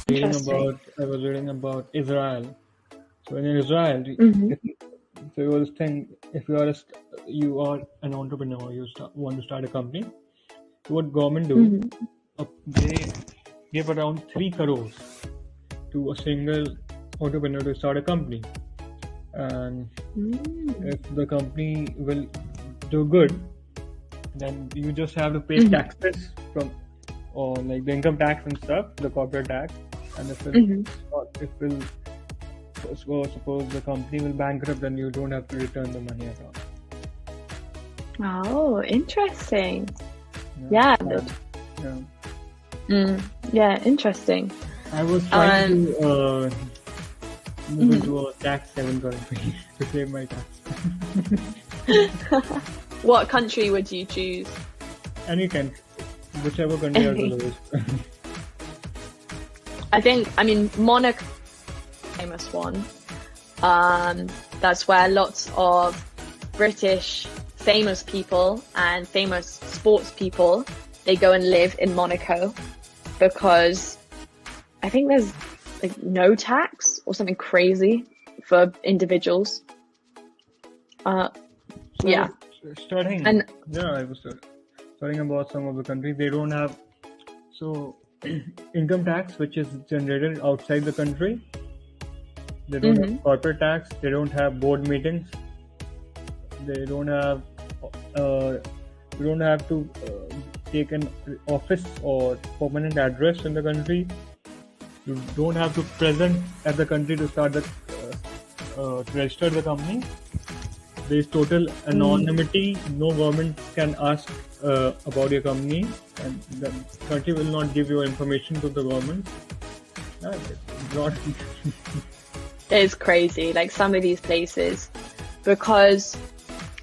Interesting. I was reading about Israel. So in Israel, Mm-hmm. if, so you always think if you are an entrepreneur, want to start a company. So what government do? Mm-hmm. They give around 3 crores to a single entrepreneur to start a company, and Mm-hmm. if the company will do good, then you just have to pay Mm-hmm. taxes from, or like the income tax and stuff, the corporate tax, and Mm-hmm. suppose the company will bankrupt, then you don't have to return the money at all. Oh, interesting. Yeah, Yeah. yeah. Yeah, interesting. I was trying Um, to move mhm. into a tax haven country to save my tax. What country would you choose? Any country, whichever country has the lowest. I mean, Monaco, famous one. That's where lots of British famous people and famous sports people, they go and live in Monaco because I think there's like no tax or something crazy for individuals. So Yeah. starting, And I was studying about some of the countries. They don't have income tax, which is generated outside the country. They don't have corporate tax. They don't have board meetings. They don't have. You don't have to take an office or permanent address in the country. You don't have to present at the country to start to register the company. There is total anonymity. No government can ask about your company, and the country will not give your information to the government. It's not. it's crazy, like some of these places, because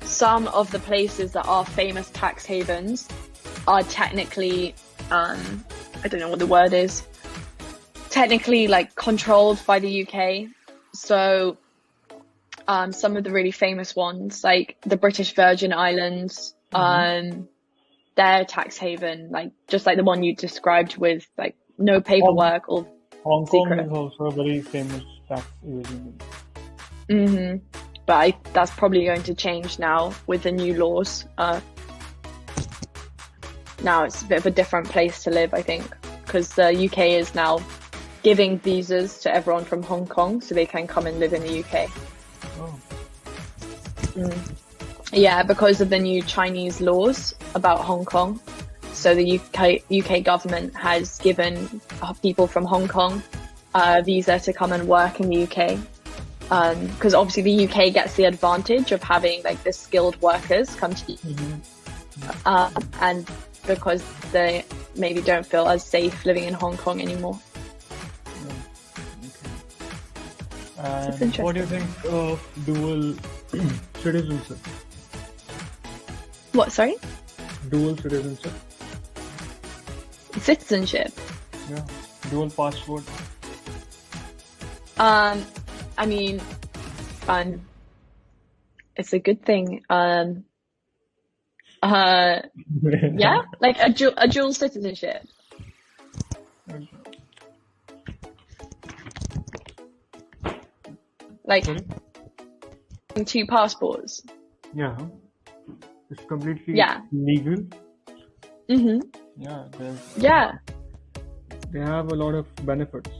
some of the places that are famous tax havens are technically, I don't know what the word is, technically like controlled by the UK. So some of the really famous ones, like the British Virgin Islands, their tax haven, like just like the one you described with like no paperwork or Hong Kong secret. is also a very famous tax evasion. But that's probably going to change now with the new laws. Now it's a bit of a different place to live, I think, because the UK is now giving visas to everyone from Hong Kong so they can come and live in the UK. Oh. Yeah, because of the new Chinese laws about Hong Kong. So the UK government has given people from Hong Kong a visa to come and work in the UK. Because obviously the UK gets the advantage of having like the skilled workers come to and because they maybe don't feel as safe living in Hong Kong anymore. And what do you think of dual citizenship? What, sorry? Dual citizenship? Citizenship? Yeah, dual passport. I mean, it's a good thing. Yeah, like a dual citizenship. Like two passports. Yeah, it's completely legal. Yeah. They have a lot of benefits.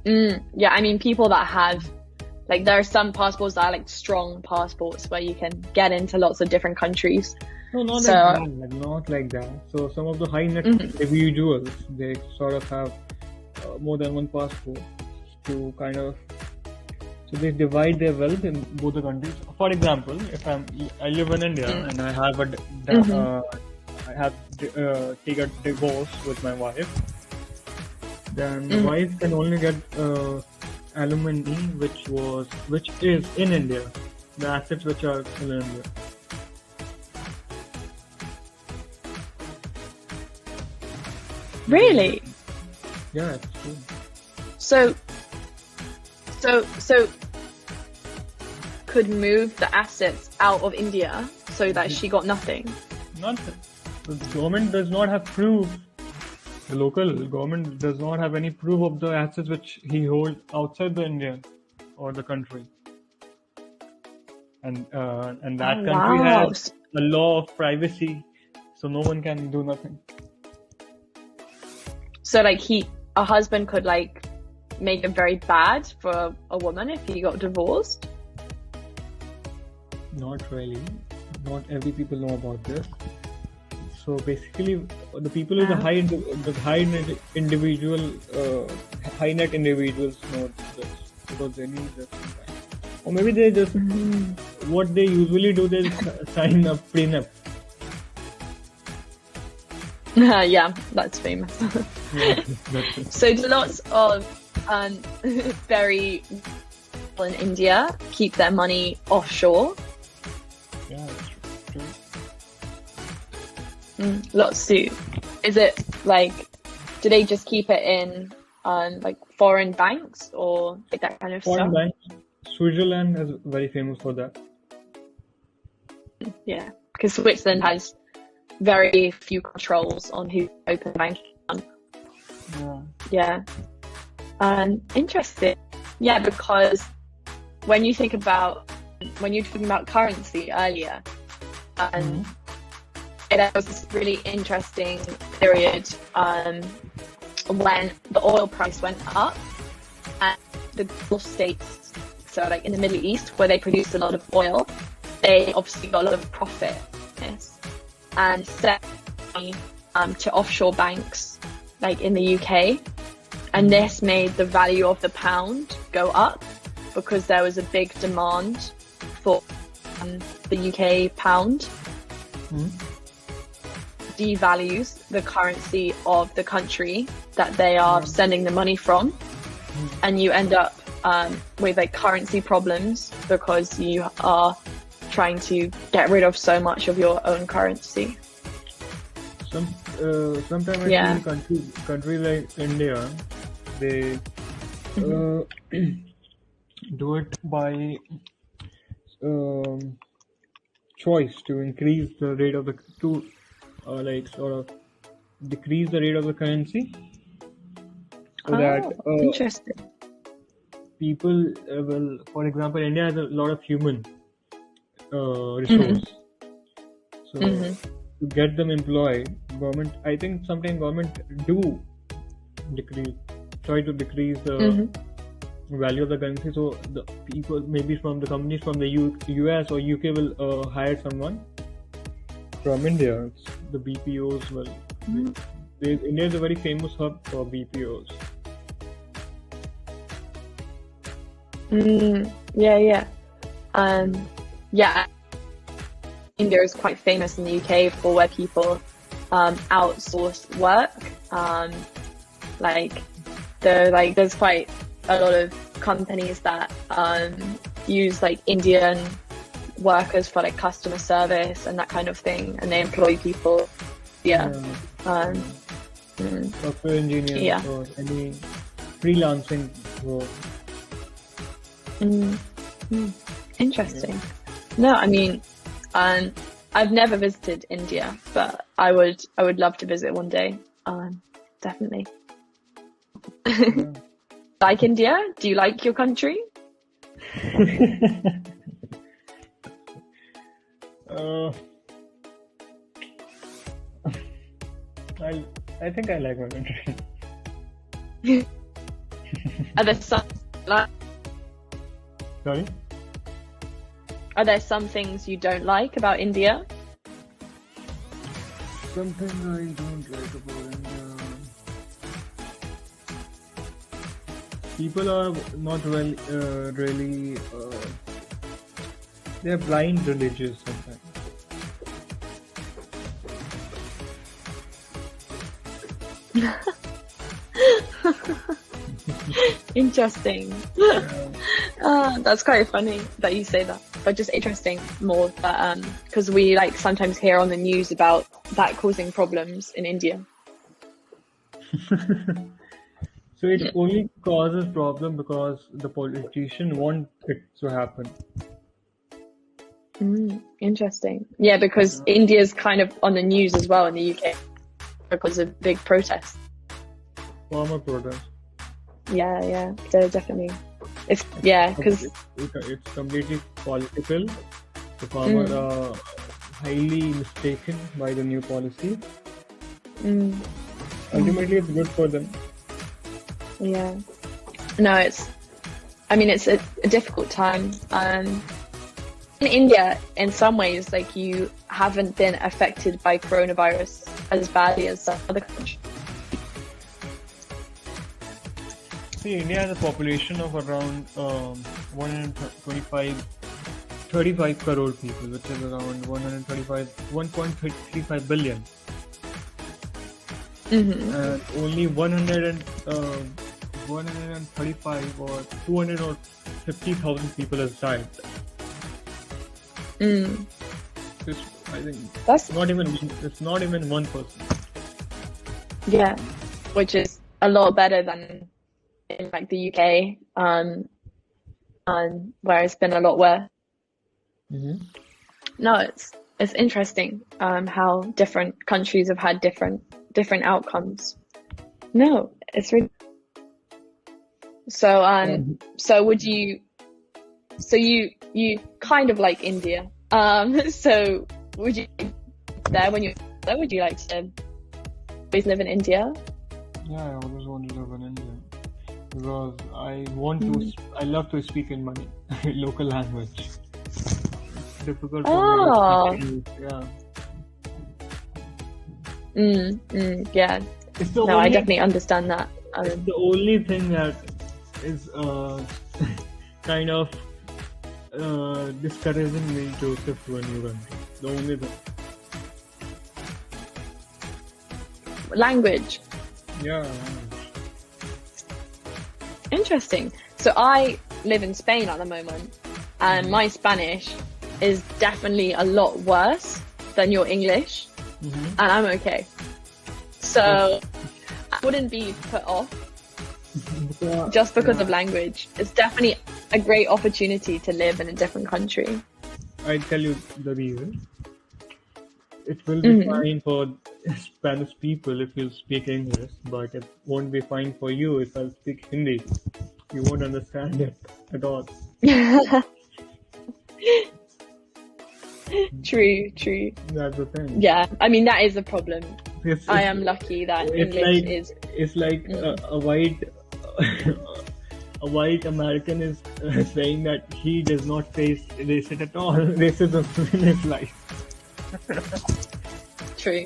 Yeah, I mean, people that have, like, there are some passports that are like strong passports where you can get into lots of different countries. No, not like that. So some of the high net individuals, they sort of have more than one passport to kind of. So they divide their wealth in both the countries. For example, if I live in India and I have take a divorce with my wife, then the wife can only get alimony, which is in India, the assets which are in India. Really? Yeah, it's true. So could move the assets out of India so that she got nothing. Not the government does not have proof The local government does not have any proof of the assets which he holds outside the India or the country, and that Oh, country wow. has a law of privacy, so no one can do nothing. So like a husband could like make it very bad for a woman if he got divorced. Not really. Not every people know about this. So basically, the people with the high net individuals know this because they need this sometimes. Or maybe they just what they usually do, they sign a prenup. Yeah, that's famous. Yeah, that's it. So do lots of very people in India keep their money offshore? Yeah, that's true. Lots do. Is it like, do they just keep it in like foreign banks or like that kind of Foreign stuff? banks. Switzerland is very famous for that. Yeah, because Switzerland has very few controls on who open a bank account. Yeah. Yeah. Interesting. Yeah, because when you think about, when you're talking about currency earlier, there was this really interesting period when the oil price went up and the Gulf states, so like in the Middle East where they produce a lot of oil, they obviously got a lot of profit and sent money to offshore banks like in the UK, and this made the value of the pound go up because there was a big demand for the UK pound. Devalues the currency of the country that they are sending the money from, and you end up with like currency problems because you are trying to get rid of so much of your own currency. Sometimes Yeah. countries like India, they do it by choice to increase the rate of the like sort of decrease the rate of the currency, so that Interesting. people will, for example, India has a lot of human resource, so to get them employed, I think sometimes government do try to decrease the value of the currency, so the people, maybe from the companies from the US or UK will hire someone from India. The BPOs will. India is a very famous hub for BPOs. Yeah. India is quite famous in the UK for where people outsource work. There's quite a lot of companies that use like Indian workers for like customer service and that kind of thing, and they employ people. Software engineers or any freelancing work. Interesting. No, I mean, I've never visited India, but I would love to visit one day. Definitely. Like India? Do you like your country? I think I like my country. Are there some Sorry? Are there some things you don't like about India? Something I don't like about India. People are not really. They are blind religious sometimes. Interesting. That's quite funny that you say that, but just interesting more that because we like sometimes hear on the news about that causing problems in India. So it only causes problem because the politician want it to happen. Interesting. Yeah, because India's kind of on the news as well in the UK because of big protests. farmer protest. Yeah, so definitely. Because It's completely political. The farmers are highly mistaken by the new policy. Ultimately, it's good for them. yeah, no, it's a difficult time. In India, in some ways, like you haven't been affected by coronavirus as badly as some other countries. See, India has a population of around 35 crore people, which is around 1.35 billion. And only 135 or 250,000 people has died. I think That's it's not even 1%. Yeah, which is a lot better than in like the UK, where it's been a lot worse. No, it's interesting how different countries have had different outcomes. No, it's really so. So would you? So you kind of like India. So would you there when you there? Would you like to always live in India? Yeah, I always want to live in India because I love to speak in my local language. It's difficult for me to speak English. Yeah. No, I definitely understand that. It's the only thing that is kind of discouraging me to shift to a new country. The only thing. Language. Yeah. Interesting. So I live in Spain at the moment, and my Spanish is definitely a lot worse than your English, and I'm okay. So I wouldn't be put off just because of language. It's definitely a great opportunity to live in a different country. I'll tell you the reason. It will be fine for Spanish people if you speak English, but it won't be fine for you if I speak Hindi. You won't understand it at all. True. That's the thing. Yeah, I mean that is a problem. I am lucky that English is. It's like a white American is saying that he does not face racism in his life. True,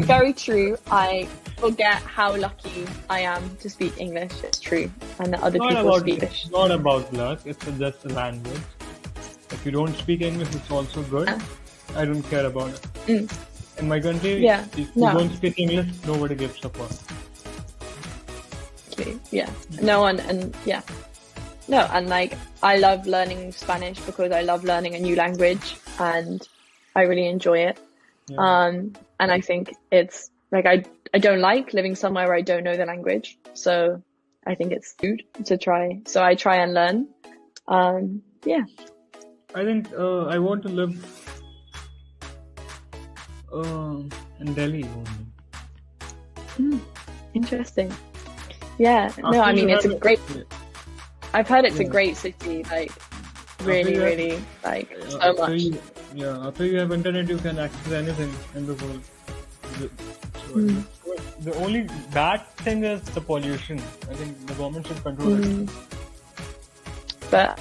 very true. I forget how lucky I am to speak English. It's true, and that other people speak English. It's not about luck. It's just a language. If you don't speak English, it's also good. I don't care about it. In my country, if you don't speak English, nobody gives a fuck. Yeah, no one, and like I love learning Spanish because I love learning a new language, and I really enjoy it. And I think it's like I don't like living somewhere where I don't know the language, so I think it's good to try. So I try and learn. I think I want to live in Delhi only. Interesting. Yeah. No, I mean it's a great. I've heard it's a great city. Like really, like so much. After you have internet, you can access anything in the world. The only bad thing is the pollution. I think the government should control it. But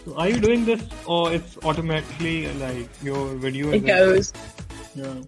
so are you doing this, or it's automatically like your video? It goes. Yeah.